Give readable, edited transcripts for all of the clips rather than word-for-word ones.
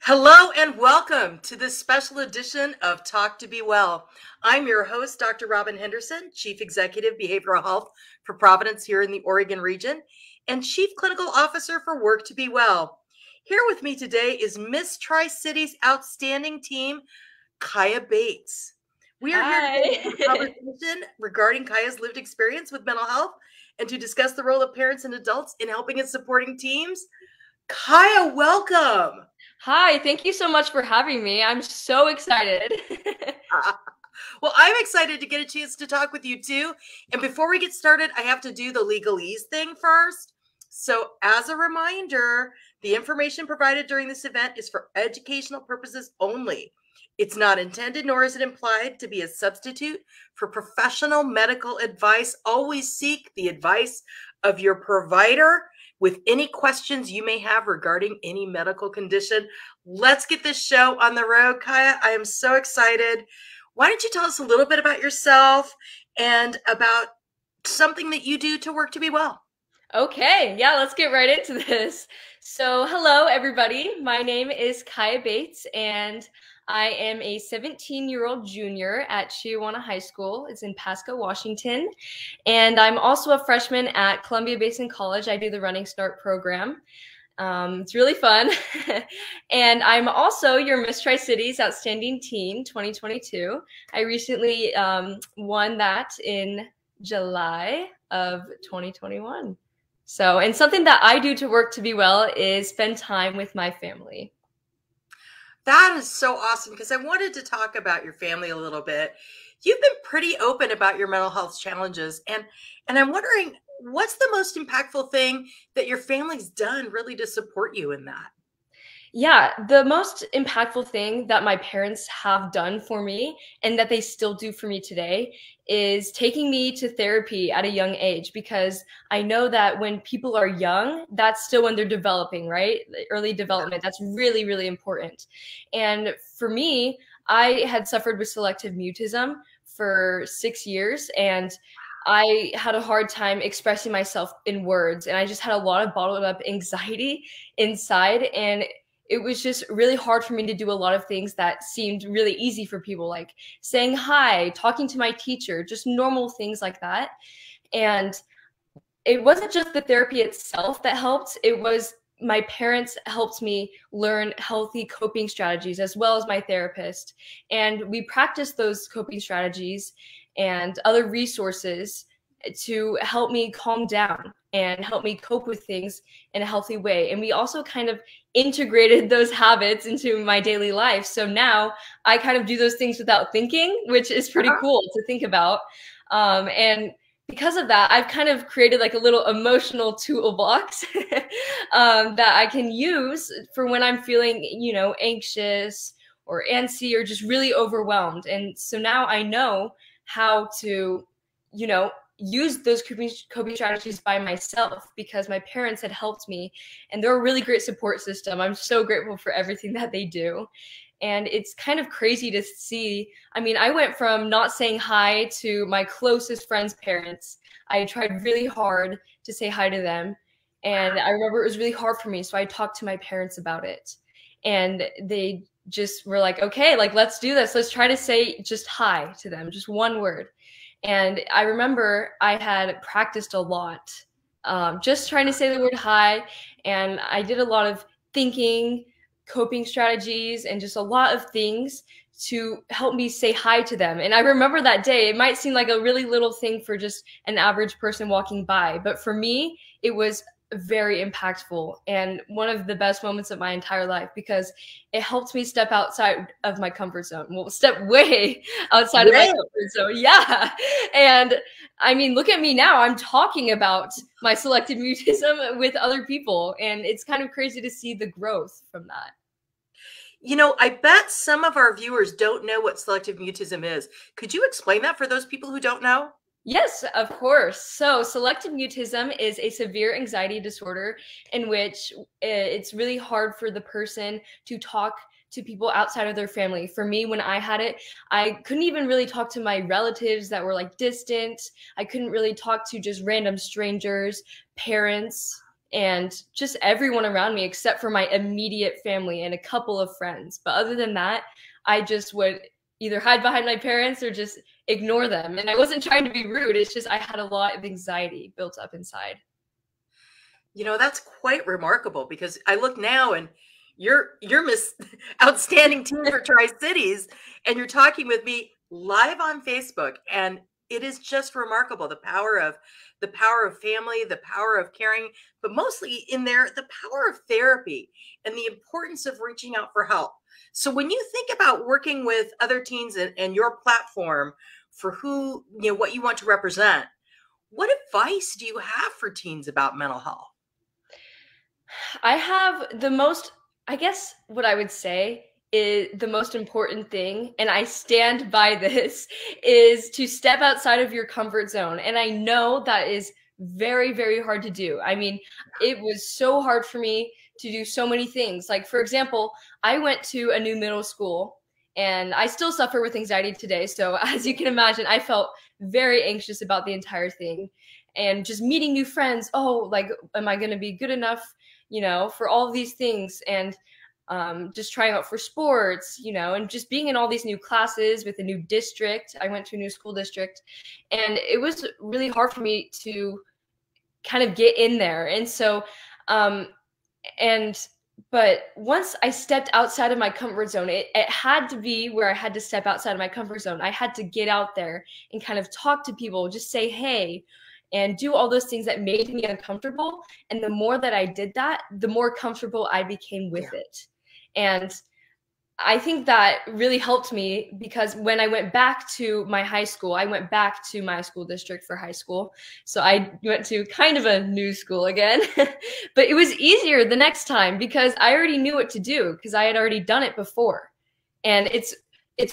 Hello and welcome to this special edition of Talk2BeWell. I'm your host, Dr. Robin Henderson, Chief Executive Behavioral Health for Providence here in the Oregon region, and Chief Clinical Officer for Work2BeWell. Here with me today is Miss Tri-City's outstanding team, Kaiya Bates. We are here today to have a conversation regarding Kaiya's lived experience with mental health and to discuss the role of parents and adults in helping and supporting teams. Kaiya, welcome. Hi, thank you so much for having me. I'm so excited. Well, I'm excited to get a chance to talk with you too. And before we get started, I have to do the legalese thing first. So as a reminder, the information provided during this event is for educational purposes only. It's not intended, nor is it implied to be a substitute for professional medical advice. Always seek the advice of your provider with any questions you may have regarding any medical condition. Let's get this show on the road. Kaiya, I am so excited. Why don't you tell us a little bit about yourself and about something that you do to work to be well? Okay, yeah, let's get right into this. So, hello, everybody. My name is Kaiya Bates, and I am a 17-year-old junior at Chiawana High School. It's in Pasco, Washington. And I'm also a freshman at Columbia Basin College. I do the Running Start program. It's really fun. And I'm also your Miss Tri-Cities Outstanding Teen 2022. I recently won that in July of 2021. So, and something that I do to work to be well is spend time with my family. That is so awesome, because I wanted to talk about your family a little bit. You've been pretty open about your mental health challenges, and I'm wondering, what's the most impactful thing that your family's done really to support you in that? Yeah, the most impactful thing that my parents have done for me and that they still do for me today is taking me to therapy at a young age, because I know that when people are young, that's still when they're developing, right? Early development, that's really, really important. And for me, I had suffered with selective mutism for 6 years, and I had a hard time expressing myself in words, and I just had a lot of bottled up anxiety inside, and it was just really hard for me to do a lot of things that seemed really easy for people, like saying hi, talking to my teacher, just normal things like that. And it wasn't just the therapy itself that helped. It was my parents helped me learn healthy coping strategies, as well as my therapist. And we practiced those coping strategies and other resources to help me calm down and help me cope with things in a healthy way. And we also kind of integrated those habits into my daily life. So now I kind of do those things without thinking, which is pretty cool to think about. And because of that, I've kind of created like a little emotional toolbox that I can use for when I'm feeling, anxious or antsy or just really overwhelmed. And so now I know how to, use those coping strategies by myself, because my parents had helped me, and they're a really great support system. I'm so grateful for everything that they do. And it's kind of crazy to see. I mean, I went from not saying hi to my closest friend's parents. I tried really hard to say hi to them. And I remember it was really hard for me. So I talked to my parents about it. And they just were like, okay, like, let's do this. Let's try to say just hi to them, just one word. And I remember I had practiced a lot, just trying to say the word hi. And I did a lot of thinking, coping strategies, and just a lot of things to help me say hi to them. And I remember that day, it might seem like a really little thing for just an average person walking by, but for me, it was very impactful and one of the best moments of my entire life, because it helped me step outside of my comfort zone. Well, step way outside of my comfort zone. Yeah. And I mean, look at me now. I'm talking about my selective mutism with other people, and it's kind of crazy to see the growth from that. I bet some of our viewers don't know what selective mutism is. Could you explain that for those people who don't know? Yes, of course. So selective mutism is a severe anxiety disorder in which it's really hard for the person to talk to people outside of their family. For me, when I had it, I couldn't even really talk to my relatives that were like distant. I couldn't really talk to just random strangers, parents, and just everyone around me except for my immediate family and a couple of friends. But other than that, I just would either hide behind my parents or just ignore them. And I wasn't trying to be rude. It's just I had a lot of anxiety built up inside. You know, that's quite remarkable, because I look now and you're Miss Outstanding Teen for Tri-Cities, and you're talking with me live on Facebook, and it is just remarkable, the power of family, the power of caring, but mostly in there, the power of therapy and the importance of reaching out for help. So when you think about working with other teens and your platform for who, you know, what you want to represent, what advice do you have for teens about mental health? I have the most, I guess what I would say is the most important thing, and I stand by this, is to step outside of your comfort zone. And I know that is very, very hard to do. I mean, it was so hard for me to do so many things. Like, for example, I went to a new middle school, and I still suffer with anxiety today. So as you can imagine, I felt very anxious about the entire thing. And just meeting new friends, oh, like, am I going to be good enough, you know, for all of these things? And just trying out for sports, you know, and just being in all these new classes with a new district. I went to a new school district, and it was really hard for me to kind of get in there. And so, but once I stepped outside of my comfort zone, it had to be where I had to step outside of my comfort zone. I had to get out there and kind of talk to people, just say, hey, and do all those things that made me uncomfortable. And the more that I did that, the more comfortable I became with it. And I think that really helped me, because when I went back to my high school, I went back to my school district for high school. So I went to kind of a new school again, but it was easier the next time because I already knew what to do, because I had already done it before. And it's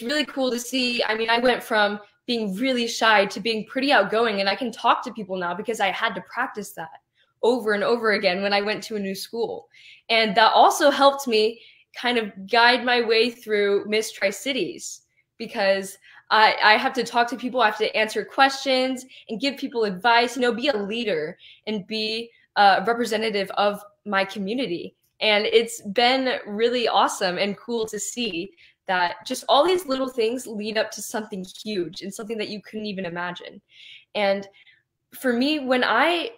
really cool to see. I mean, I went from being really shy to being pretty outgoing, and I can talk to people now because I had to practice that over and over again when I went to a new school. And that also helped me kind of guide my way through Miss Tri-Cities, because I have to talk to people, I have to answer questions and give people advice, you know, be a leader and be a representative of my community. And it's been really awesome and cool to see that just all these little things lead up to something huge and something that you couldn't even imagine. And for me, when I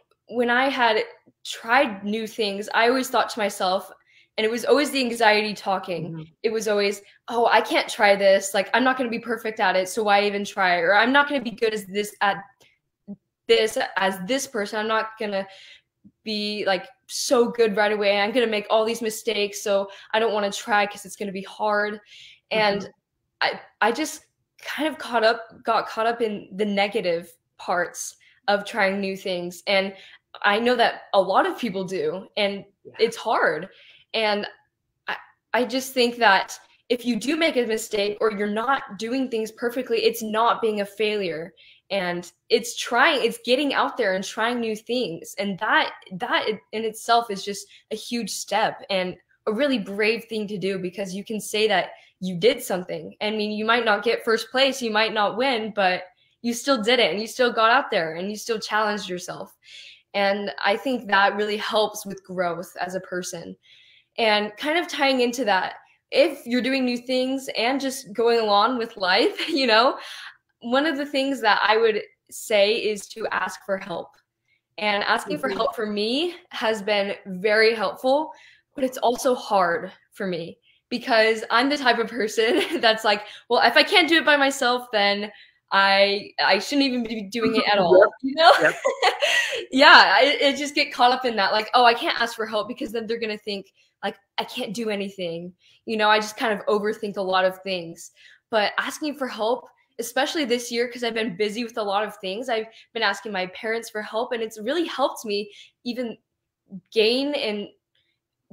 had tried new things, I always thought to myself, and it was always the anxiety talking. Mm-hmm. It was always, oh, I can't try this. Like, I'm not going to be perfect at it, so why even try? Or I'm not going to be good as this person. I'm not going to be like so good right away. I'm going to make all these mistakes, so I don't want to try because it's going to be hard. And I just kind of got caught up in the negative parts of trying new things. And I know that a lot of people do, and it's hard. And I just think that if you do make a mistake or you're not doing things perfectly, it's not being a failure. And it's getting out there and trying new things. And that in itself is just a huge step and a really brave thing to do, because you can say that you did something. I mean, you might not get first place, you might not win, but you still did it, and you still got out there and you still challenged yourself. And I think that really helps with growth as a person. And kind of tying into that, if you're doing new things and just going along with life, you know, one of the things that I would say is to ask for help. And asking for help for me has been very helpful, but it's also hard for me, because I'm the type of person that's like, well, if I can't do it by myself, then I shouldn't even be doing it at all, you know? Yep. Yeah, I just get caught up in that, like, oh, I can't ask for help because then they're going to think, like, I can't do anything. You know, I just kind of overthink a lot of things. But asking for help, especially this year, because I've been busy with a lot of things, I've been asking my parents for help, and it's really helped me even gain and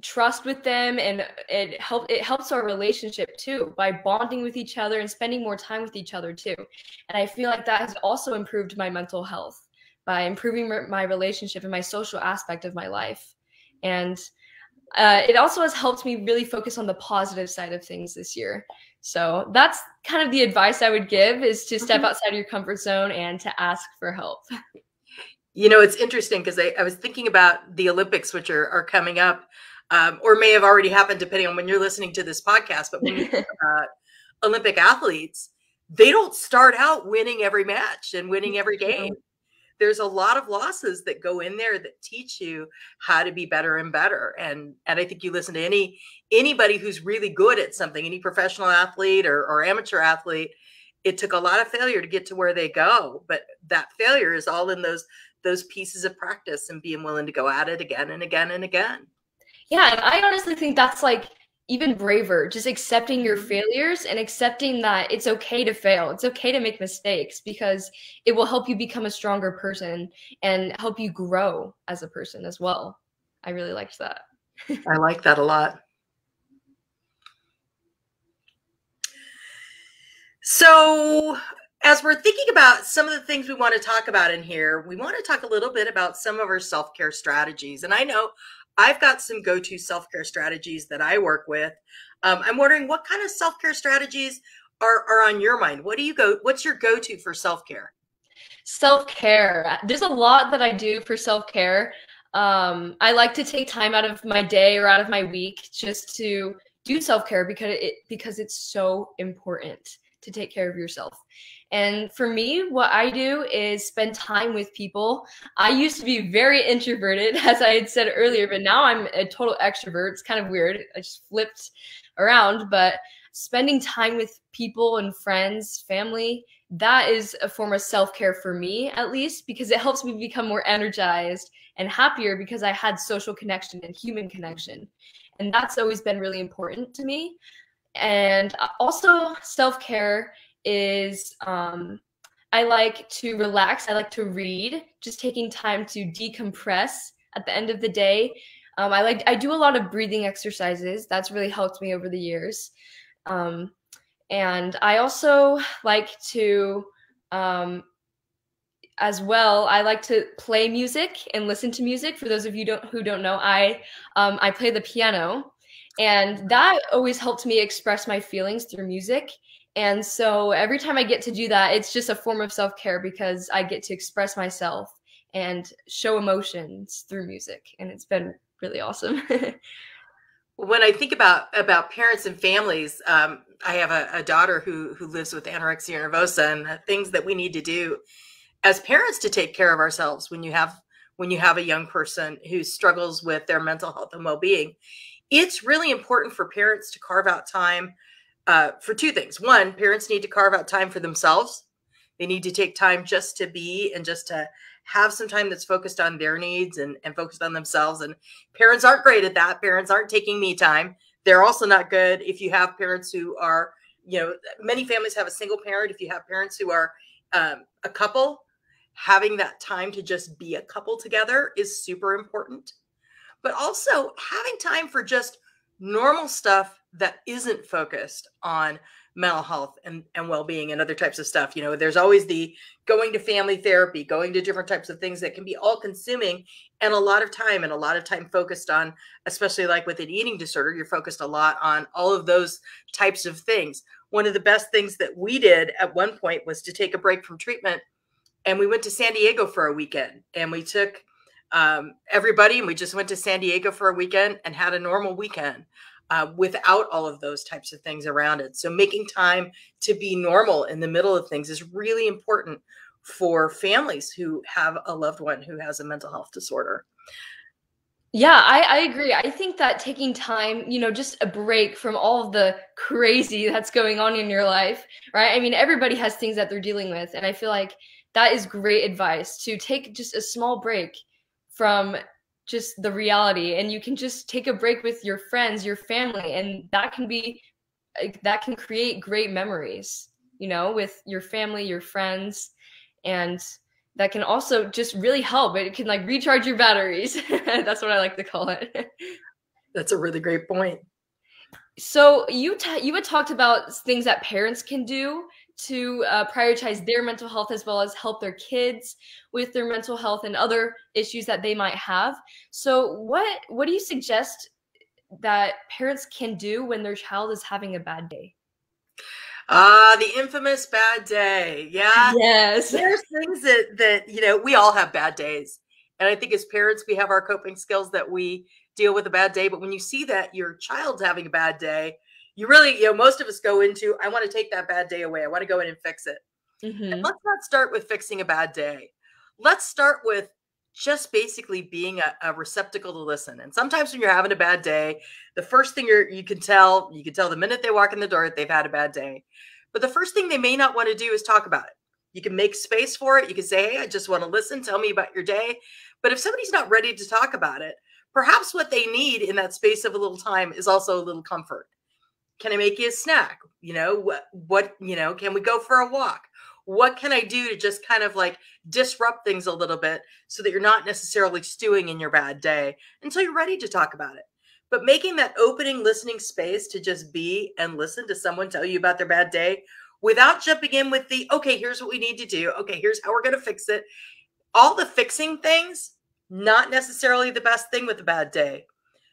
trust with them, and it helps our relationship too, by bonding with each other and spending more time with each other too. And I feel like that has also improved my mental health by improving my relationship and my social aspect of my life. And it also has helped me really focus on the positive side of things this year. So that's kind of the advice I would give, is to step outside of your comfort zone and to ask for help. It's interesting because I was thinking about the Olympics, which are coming up, or may have already happened, depending on when you're listening to this podcast. But when you think about Olympic athletes, they don't start out winning every match and winning every game. There's a lot of losses that go in there that teach you how to be better and better. And I think you listen to anybody who's really good at something, any professional athlete or amateur athlete, it took a lot of failure to get to where they go. But that failure is all in those pieces of practice and being willing to go at it again and again and again. Yeah, and I honestly think that's like even braver, just accepting your failures and accepting that it's okay to fail. It's okay to make mistakes because it will help you become a stronger person and help you grow as a person as well. I really liked that. I like that a lot. So as we're thinking about some of the things we want to talk about in here, we want to talk a little bit about some of our self-care strategies. And I know I've got some go-to self-care strategies that I work with. I'm wondering what kind of self-care strategies are on your mind. What's your go-to for self-care? Self-care. There's a lot that I do for self-care. I like to take time out of my day or out of my week just to do self-care because it's so important to take care of yourself. And for me, what I do is spend time with people. I used to be very introverted, as I had said earlier, but now I'm a total extrovert. It's kind of weird. I just flipped around, but spending time with people and friends, family, that is a form of self-care for me, at least, because it helps me become more energized and happier because I had social connection and human connection. And that's always been really important to me. And also self-care is I like to relax. I like to read, just taking time to decompress at the end of the day. I do a lot of breathing exercises. That's really helped me over the years. And I also like to as well, I like to play music and listen to music. For those of you who don't know, I play the piano. And that always helped me express my feelings through music. And so every time I get to do that, it's just a form of self-care because I get to express myself and show emotions through music. And it's been really awesome. When I think about parents and families, I have a daughter who lives with anorexia nervosa, and the things that we need to do as parents to take care of ourselves when you have a young person who struggles with their mental health and well-being. It's really important for parents to carve out time for two things. One, parents need to carve out time for themselves. They need to take time just to be and just to have some time that's focused on their needs and focused on themselves. And parents aren't great at that. Parents aren't taking me time. They're also not good if you have parents who are, many families have a single parent. If you have parents who are a couple, having that time to just be a couple together is super important. But also having time for just normal stuff that isn't focused on mental health and well-being and other types of stuff. There's always the going to family therapy, going to different types of things that can be all consuming and a lot of time focused on, especially like with an eating disorder, you're focused a lot on all of those types of things. One of the best things that we did at one point was to take a break from treatment, and we went to San Diego for a weekend, and we took everybody, and we just went to San Diego for a weekend and had a normal weekend without all of those types of things around it. So making time to be normal in the middle of things is really important for families who have a loved one who has a mental health disorder. Yeah, I agree. I think that taking time, just a break from all of the crazy that's going on in your life, right? I mean, everybody has things that they're dealing with. And I feel like that is great advice, to take just a small break from just the reality, and you can just take a break with your friends, your family, and that can create great memories, with your family, your friends, and that can also just really help. It can like recharge your batteries. That's what I like to call it. That's a really great point. So you had talked about things that parents can do to prioritize their mental health as well as help their kids with their mental health and other issues that they might have. So what do you suggest that parents can do when their child is having a bad day? Ah, the infamous bad day. Yeah. Yes. There's things that we all have bad days. And I think as parents, we have our coping skills that we deal with a bad day. But when you see that your child's having a bad day, you really, most of us go into, I want to take that bad day away. I want to go in and fix it. And Hmm. let's not start with fixing a bad day. Let's start with just basically being a receptacle to listen. And sometimes when you're having a bad day, the first thing you can tell the minute they walk in the door that they've had a bad day. But the first thing they may not want to do is talk about it. You can make space for it. You can say, hey, I just want to listen. Tell me about your day. But if somebody's not ready to talk about it, perhaps what they need in that space of a little time is also a little comfort. Can I make you a snack? Can we go for a walk? What can I do to just kind of like disrupt things a little bit so that you're not necessarily stewing in your bad day until you're ready to talk about it? But making that opening listening space to just be and listen to someone tell you about their bad day without jumping in with the, okay, here's what we need to do. Okay, here's how we're going to fix it. All the fixing things, not necessarily the best thing with a bad day.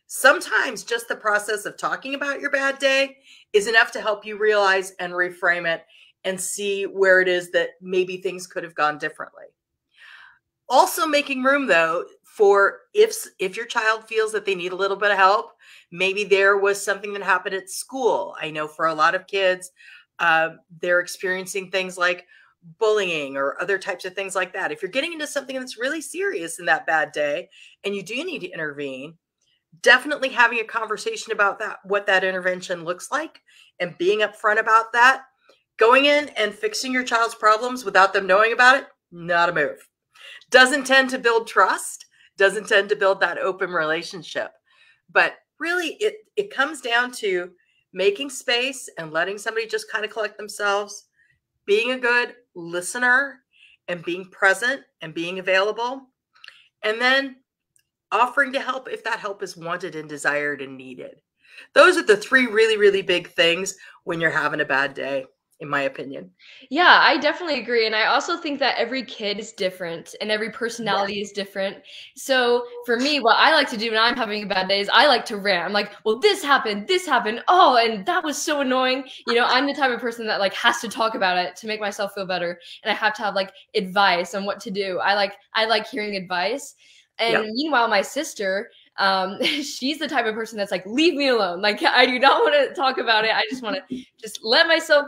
Sometimes just the process of talking about your bad day is enough to help you realize and reframe it and see where it is that maybe things could have gone differently. Also making room though for if your child feels that they need a little bit of help, maybe there was something that happened at school. I know for a lot of kids, they're experiencing things like bullying or other types of things like that. If you're getting into something that's really serious in that bad day and you do need to intervene, definitely having a conversation about that, what that intervention looks like, and being upfront about that. Going in and fixing your child's problems without them knowing about it, not a move. Doesn't tend to build trust, doesn't tend to build that open relationship. But really, it comes down to making space and letting somebody just kind of collect themselves, being a good listener and being present and being available, and then offering to help if that help is wanted and desired and needed. Those are the three really, really big things when you're having a bad day, in my opinion. Yeah, I definitely agree. And I also think that every kid is different and every Yeah. personality is different. So for me, what I like to do when I'm having a bad day is I like to rant. I'm like, well, this happened, oh, and that was so annoying. I'm the type of person that like has to talk about it to make myself feel better. And I have to have like advice on what to do. I like hearing advice. And Yep. meanwhile, my sister, she's the type of person that's like, leave me alone. Like, I do not want to talk about it. I just want to just let myself,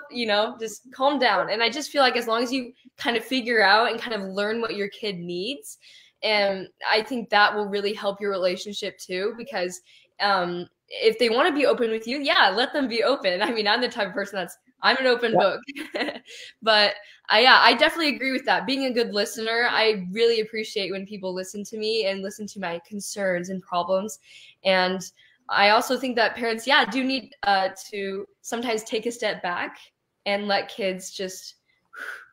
just calm down. And I just feel like as long as you kind of figure out and kind of learn what your kid needs, and I think that will really help your relationship too, because if they want to be open with you, yeah, let them be open. I mean, I'm the type of person I'm an open Yep. book. But I definitely agree with that. Being a good listener, I really appreciate when people listen to me and listen to my concerns and problems. And I also think that parents, do need to sometimes take a step back and let kids just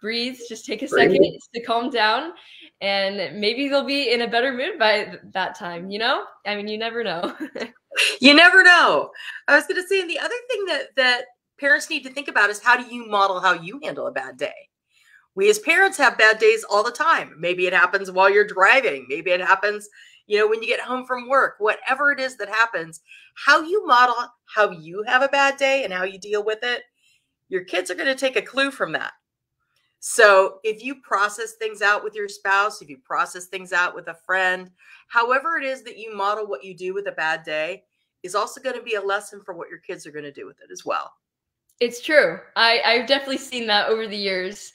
breathe, just take a second Breathe. to calm down, and maybe they'll be in a better mood by that time, I mean, you never know. You never know. I was going to say, and the other thing that parents need to think about is how do you model how you handle a bad day? We as parents have bad days all the time. Maybe it happens while you're driving. Maybe it happens, when you get home from work. Whatever it is that happens, how you model how you have a bad day and how you deal with it, your kids are going to take a clue from that. So if you process things out with your spouse, if you process things out with a friend, however it is that you model what you do with a bad day is also going to be a lesson for what your kids are going to do with it as well. It's true. I've definitely seen that over the years,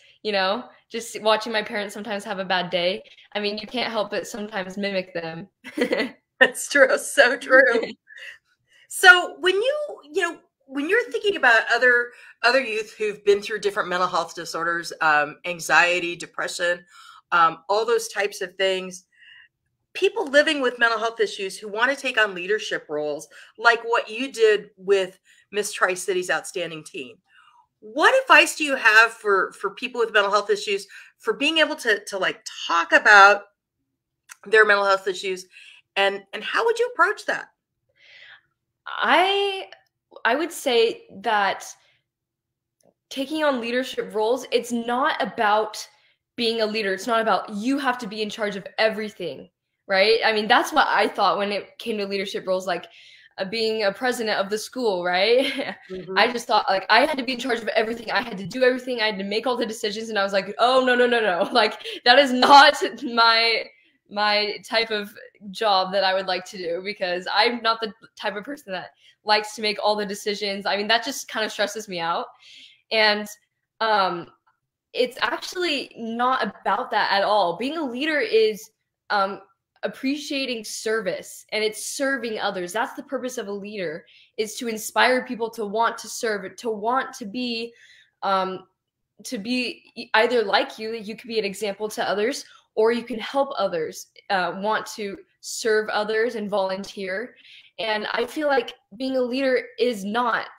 just watching my parents sometimes have a bad day. I mean, you can't help but sometimes mimic them. That's true. So true. So when you're thinking about other youth who've been through different mental health disorders, anxiety, depression, all those types of things, people living with mental health issues who want to take on leadership roles, like what you did with Miss Tri-City's Outstanding Teen, what advice do you have for people with mental health issues for being able to like talk about their mental health issues, and how would you approach that? I would say that taking on leadership roles, it's not about being a leader. It's not about you have to be in charge of everything, right? I mean, that's what I thought when it came to leadership roles. Like, being a president of the school, right? I just thought like I had to be in charge of everything. I had to do everything. I had to make all the decisions, and I was like, oh no, no, no, no! Like that is not my type of job that I would like to do, because I'm not the type of person that likes to make all the decisions. I mean, that just kind of stresses me out. And it's actually not about that at all. Being a leader is appreciating service, and it's serving others. That's the purpose of a leader, is to inspire people to want to serve, to want to be either like you could be an example to others, or you can help others want to serve others and volunteer. And I feel like being a leader is not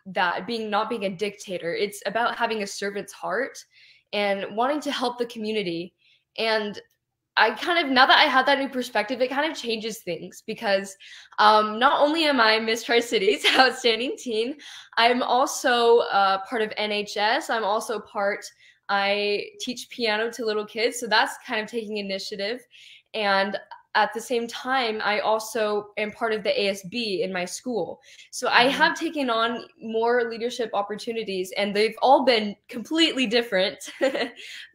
that, not being a dictator. It's about having a servant's heart and wanting to help the community. And I kind of, now that I had that new perspective, it kind of changes things, because not only am I Miss Tri-Cities Outstanding Teen, I'm also part of NHS. I'm also I teach piano to little kids, so that's kind of taking initiative. And at the same time, I also am part of the ASB in my school. So I have taken on more leadership opportunities, and they've all been completely different.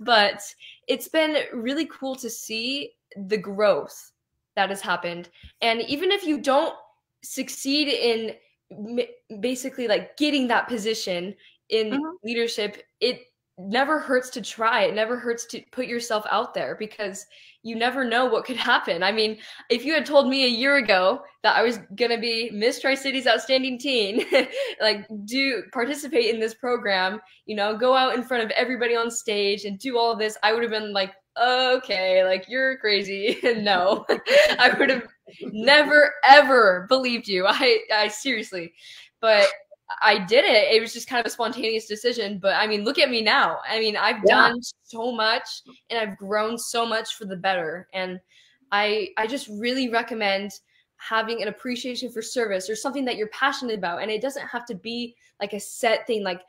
But it's been really cool to see the growth that has happened. And even if you don't succeed in basically like getting that position in leadership, it never hurts to try. It never hurts to put yourself out there, because you never know what could happen. I mean, if you had told me a year ago that I was going to be Miss Tri-Cities Outstanding Teen, like participate in this program, go out in front of everybody on stage and do all of this, I would have been like, okay, like you're crazy. No, I would have never, ever believed you. I seriously, but I did it. It was just kind of a spontaneous decision. But I mean, look at me now. I mean, I've done so much, and I've grown so much for the better. And I just really recommend having an appreciation for service, or something that you're passionate about. And it doesn't have to be like a set thing, like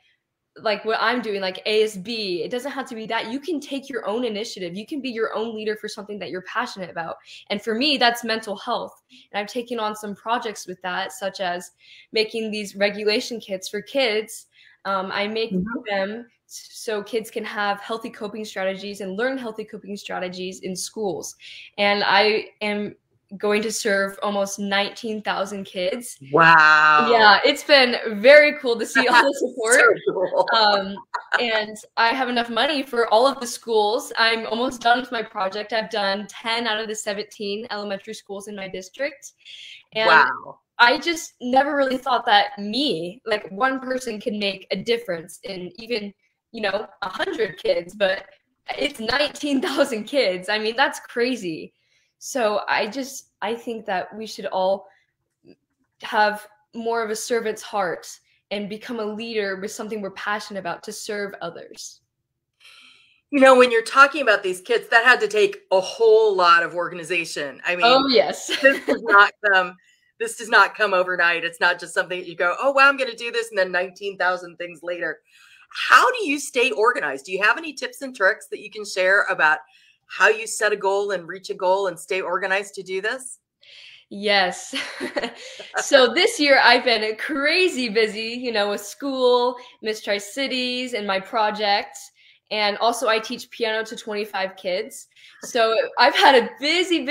what I'm doing, like ASB. It doesn't have to be that. You can take your own initiative. You can be your own leader for something that you're passionate about. And for me, that's mental health. And I've taken on some projects with that, such as making these regulation kits for kids. I make them so kids can have healthy coping strategies and learn healthy coping strategies in schools. And I am going to serve almost 19,000 kids. Wow. Yeah, it's been very cool to see all the support. So cool. And I have enough money for all of the schools. I'm almost done with my project. I've done 10 out of the 17 elementary schools in my district. And wow. I just never really thought that like one person can make a difference in even, 100 kids, but it's 19,000 kids. I mean, that's crazy. So I think that we should all have more of a servant's heart and become a leader with something we're passionate about, to serve others. When you're talking about these kids, that had to take a whole lot of organization. I mean, oh yes, this does not come overnight. It's not just something that you go, oh wow, I'm going to do this, and then 19,000 things later. How do you stay organized? Do you have any tips and tricks that you can share about how you set a goal and reach a goal and stay organized to do this? Yes. So this year I've been crazy busy, with school, Miss Tri-Cities, and my projects. And also I teach piano to 25 kids. So I've had a busy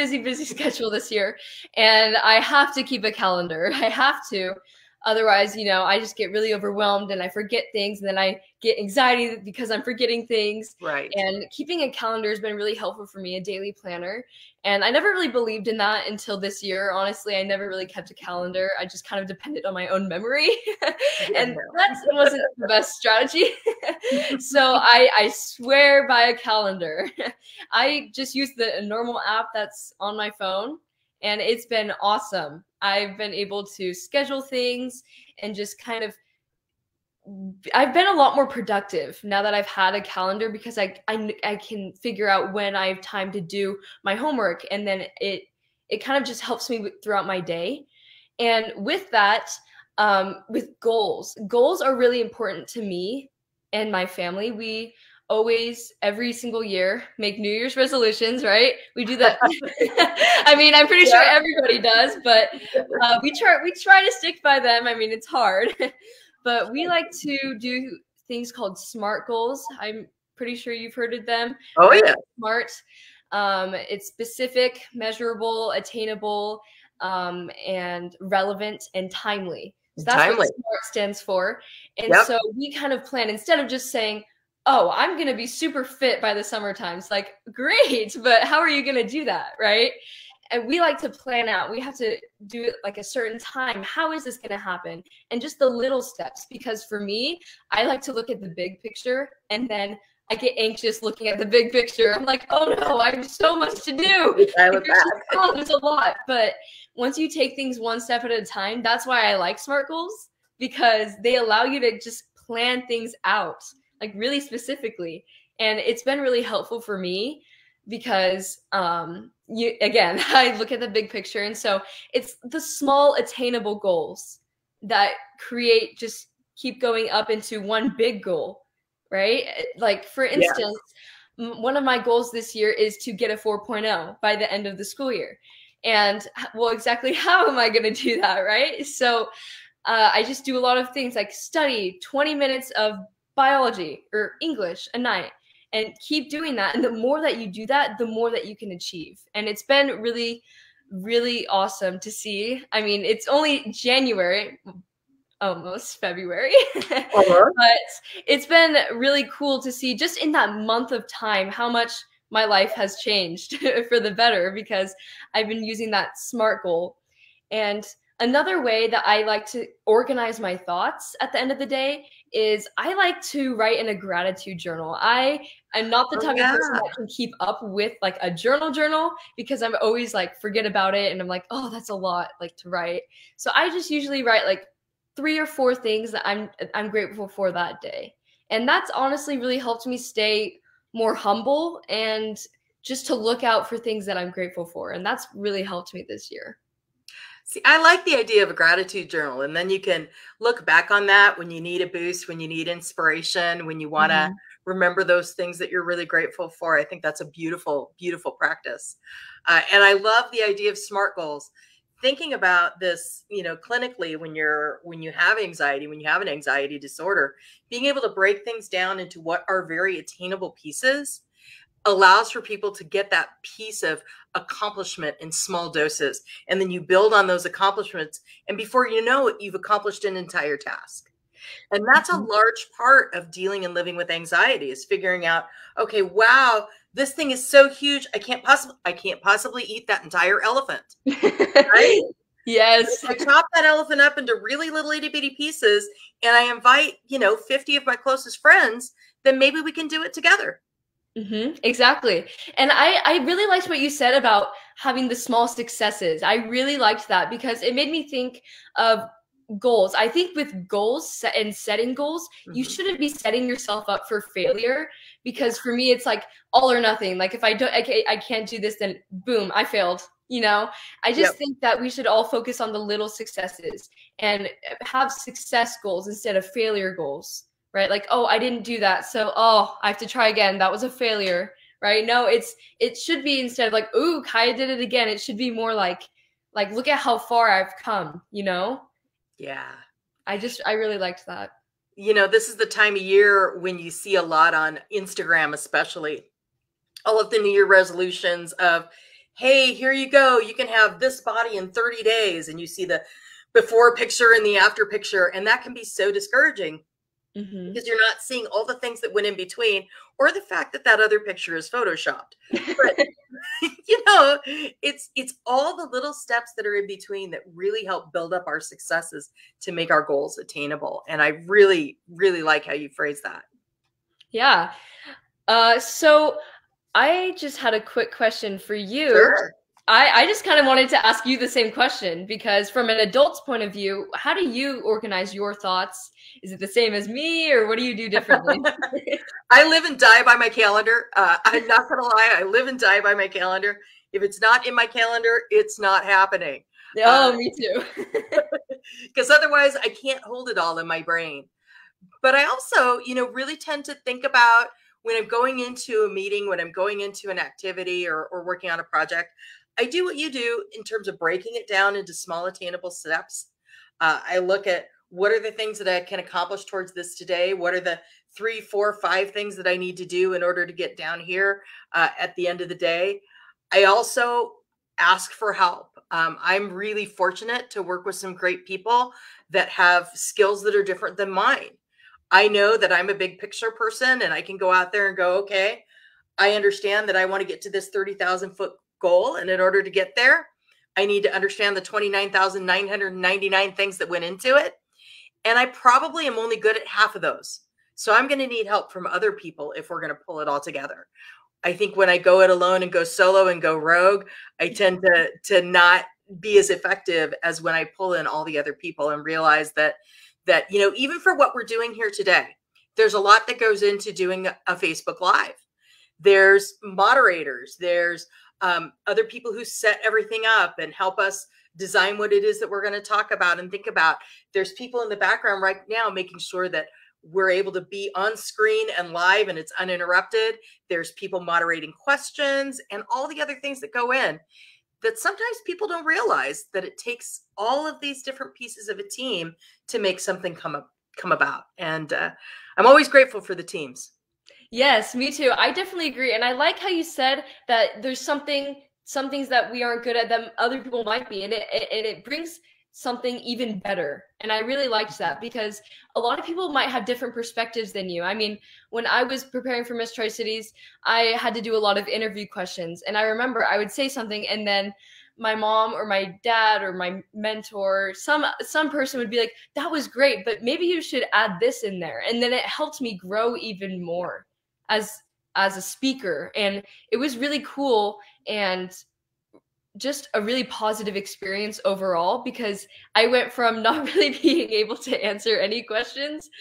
schedule this year, and I have to keep a calendar. I have to. Otherwise, I just get really overwhelmed and I forget things, and then I get anxiety because I'm forgetting things. Right. And keeping a calendar has been really helpful for me, a daily planner. And I never really believed in that until this year. Honestly, I never really kept a calendar. I just kind of depended on my own memory. And that wasn't the best strategy. So I swear by a calendar. I just use the normal app that's on my phone, and it's been awesome. I've been able to schedule things and just I've been a lot more productive now that I've had a calendar, because I can figure out when I have time to do my homework, and then it kind of just helps me throughout my day. And with that, with goals are really important to me and my family. We always, every single year, make New Year's resolutions, right? We do that. I mean, I'm pretty sure everybody does, but we try to stick by them. I mean, it's hard, but we like to do things called SMART goals. I'm pretty sure you've heard of them. Oh, yeah. SMART. It's specific, measurable, attainable, and relevant and timely. So that's what SMART stands for. And so we kind of plan, instead of just saying, oh, I'm going to be super fit by the summertime. It's like, great, but how are you going to do that, right? And we like to plan out. We have to do it like a certain time. How is this going to happen? And just the little steps, because for me, I like to look at the big picture, and then I get anxious looking at the big picture. I'm like, oh no, I have so much to do. There's a lot. But once you take things one step at a time, that's why I like SMART goals, because they allow you to just plan things out, like really specifically. And it's been really helpful for me because, again, I look at the big picture. And so it's the small attainable goals that just keep going up into one big goal, right? Like, for instance, one of my goals this year is to get a 4.0 by the end of the school year. And well, exactly how am I going to do that, right? So I just do a lot of things like study 20 minutes of biology or English a night, and keep doing that. And the more that you do that, the more that you can achieve. And it's been really, really awesome to see. I mean, it's only January, almost February, but it's been really cool to see just in that month of time how much my life has changed for the better, because I've been using that SMART goal. And another way that I like to organize my thoughts at the end of the day is I like to write in a gratitude journal. I am not the type of person that can keep up with like a journal, because I'm always like forget about it, and I'm like, oh, that's a lot like to write. So I just usually write like 3 or 4 things that I'm grateful for that day. And that's honestly really helped me stay more humble and just to look out for things that I'm grateful for. And that's really helped me this year. See, I like the idea of a gratitude journal, and then you can look back on that when you need a boost, when you need inspiration, when you want to remember those things that you're really grateful for. I think that's a beautiful, beautiful practice. And I love the idea of SMART goals. Thinking about this, clinically, when you have anxiety, when you have an anxiety disorder, being able to break things down into what are very attainable pieces allows for people to get that piece of accomplishment in small doses. And then you build on those accomplishments. And before you know it, you've accomplished an entire task. And that's a large part of dealing and living with anxiety, is figuring out, okay, wow, this thing is so huge. I can't possibly eat that entire elephant. Right? Yes. If I chop that elephant up into really little itty bitty pieces, and I invite, 50 of my closest friends, then maybe we can do it together. Exactly. And I really liked what you said about having the small successes. I really liked that, because it made me think of goals. I think with goals and setting goals, you shouldn't be setting yourself up for failure, because for me, it's like all or nothing. Like if I can't do this, then boom, I failed. I just think that we should all focus on the little successes and have success goals instead of failure goals. Right? Like, oh, I didn't do that, so I have to try again. That was a failure, right? No, it should be, instead of like, ooh, Kaiya did it again, it should be more like look at how far I've come, Yeah. I really liked that. This is the time of year when you see a lot on Instagram, especially all of the New Year resolutions of, hey, here you go, you can have this body in 30 days. And you see the before picture and the after picture. And that can be so discouraging. Because you're not seeing all the things that went in between, or the fact that other picture is photoshopped. But it's all the little steps that are in between that really help build up our successes to make our goals attainable. And I really, really like how you phrase that. Yeah. So I just had a quick question for you. Sure. I just kind of wanted to ask you the same question, because from an adult's point of view, how do you organize your thoughts? Is it the same as me, or what do you do differently? I live and die by my calendar. I'm not going to lie. I live and die by my calendar. If it's not in my calendar, it's not happening. Oh, me too. Because otherwise I can't hold it all in my brain. But I also, really tend to think about when I'm going into a meeting, when I'm going into an activity or working on a project, I do what you do in terms of breaking it down into small attainable steps. I look at what are the things that I can accomplish towards this today? What are the 3, 4, 5 things that I need to do in order to get down here at the end of the day? I also ask for help. I'm really fortunate to work with some great people that have skills that are different than mine. I know that I'm a big picture person and I can go out there and go, okay, I understand that I want to get to this 30,000 foot goal. And in order to get there, I need to understand the 29,999 things that went into it. And I probably am only good at half of those. So I'm going to need help from other people if we're going to pull it all together. I think when I go it alone and go solo and go rogue, I tend to not be as effective as when I pull in all the other people and realize that even for what we're doing here today, there's a lot that goes into doing a Facebook Live. There's moderators, there's other people who set everything up and help us design what it is that we're going to talk about and think about. There's people in the background right now making sure that we're able to be on screen and live and it's uninterrupted. There's people moderating questions and all the other things that go in that sometimes people don't realize, that it takes all of these different pieces of a team to make something come about. And I'm always grateful for the teams. Yes, me too. I definitely agree. And I like how you said that there's some things that we aren't good at that other people might be. And it brings something even better. And I really liked that because a lot of people might have different perspectives than you. I mean, when I was preparing for Miss Tri-Cities, I had to do a lot of interview questions. And I remember I would say something and then my mom or my dad or my mentor, some person would be like, that was great, but maybe you should add this in there. And then it helped me grow even more as a speaker. And it was really cool and just a really positive experience overall, because I went from not really being able to answer any questions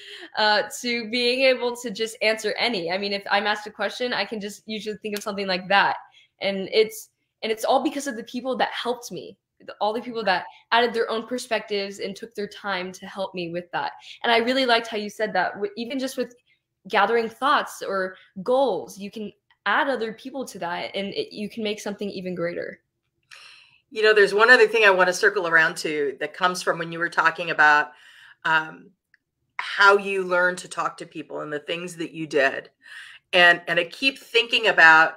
to being able to just answer any. I mean, if I'm asked a question, I can just usually think of something like that. And it's all because of the people that helped me, all the people that added their own perspectives and took their time to help me with that. And I really liked how you said that, even just with gathering thoughts or goals, you can add other people to that and you can make something even greater. You know, there's one other thing I want to circle around to that comes from when you were talking about how you learned to talk to people and the things that you did. And I keep thinking about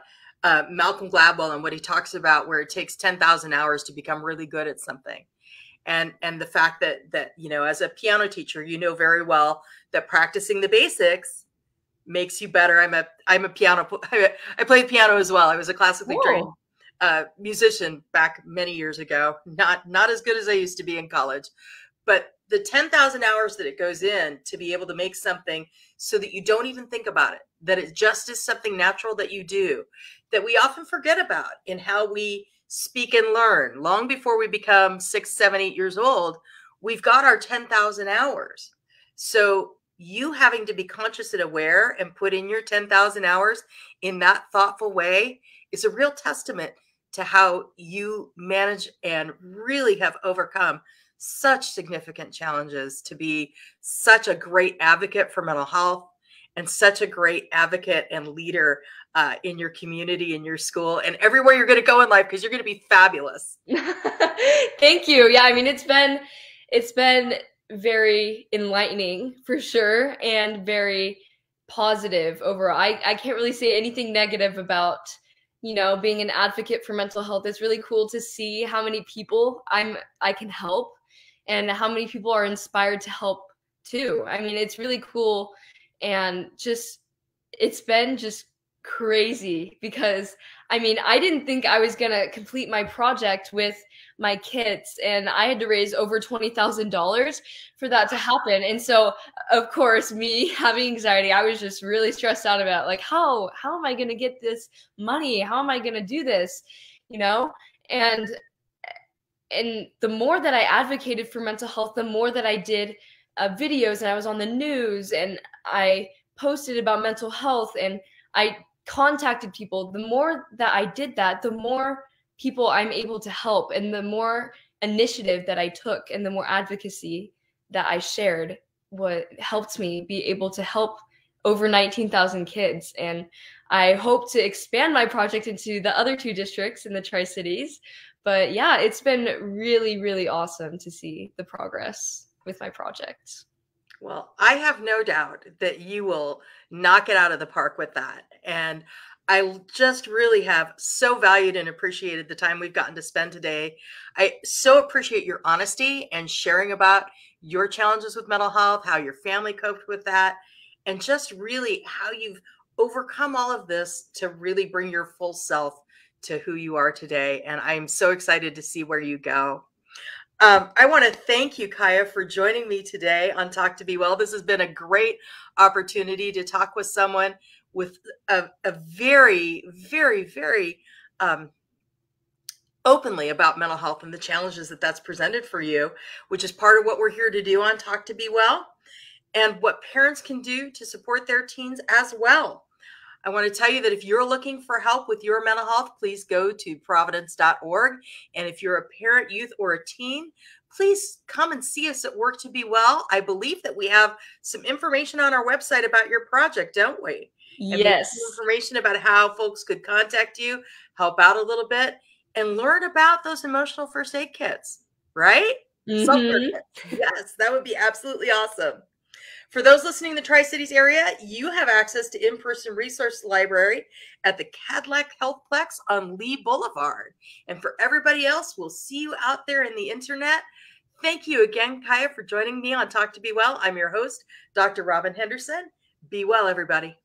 Malcolm Gladwell and what he talks about, where it takes 10,000 hours to become really good at something. And the fact that, you know, as a piano teacher, you know very well that practicing the basics makes you better. I'm a piano, I played piano as well. I was a classically trained musician back many years ago, not as good as I used to be in college, but the 10,000 hours that it goes in to be able to make something so that you don't even think about it, that it just is something natural that you do, that we often forget about in how we speak and learn. Long before we become 6, 7, 8 years old, we've got our 10,000 hours. So you having to be conscious and aware and put in your 10,000 hours in that thoughtful way is a real testament to how you manage and really have overcome such significant challenges, to be such a great advocate for mental health and such a great advocate and leader in your community, in your school, and everywhere you're going to go in life, because you're going to be fabulous. Thank you. Yeah, I mean, it's been very enlightening for sure, and very positive overall. I can't really say anything negative about, you know, being an advocate for mental health. It's really cool to see how many people I can help and how many people are inspired to help too. I mean, it's really cool, and just it's been just crazy because I mean, I didn't think I was going to complete my project with my kits, and I had to raise over $20,000 for that to happen. And so, of course, me having anxiety, I was just really stressed out about, like, how am I going to get this money? How am I going to do this? You know? And the more that I advocated for mental health, the more that I did videos, and I was on the news, and I posted about mental health, and I contacted people. The more that I did that, the more people I'm able to help, and the more initiative that I took, and the more advocacy that I shared, what helped me be able to help over 19,000 kids. And I hope to expand my project into the other 2 districts in the Tri-Cities. But yeah, it's been really, really awesome to see the progress with my project. Well, I have no doubt that you will knock it out of the park with that. And I just really have so valued and appreciated the time we've gotten to spend today. I so appreciate your honesty and sharing about your challenges with mental health, how your family coped with that, and just really how you've overcome all of this to really bring your full self to who you are today. And I'm so excited to see where you go. I want to thank you, Kaiya, for joining me today on Talk2BeWell. This has been a great opportunity to talk with someone with a very, very, very openly about mental health and the challenges that that's presented for you, which is part of what we're here to do on Talk2BeWell, and what parents can do to support their teens as well. I want to tell you that if you're looking for help with your mental health, please go to providence.org. And if you're a parent, youth, or a teen, please come and see us at Work2BeWell. I believe that we have some information on our website about your project, don't we? And maybe Yes. some information about how folks could contact you, help out a little bit, and learn about those emotional first aid kits, right? Mm-hmm. Yes, that would be absolutely awesome. For those listening in the Tri-Cities area, you have access to in-person resource library at the Cadillac Healthplex on Lee Boulevard. And for everybody else, we'll see you out there in the internet. Thank you again, Kaiya, for joining me on Talk2BeWell. I'm your host, Dr. Robin Henderson. Be well, everybody.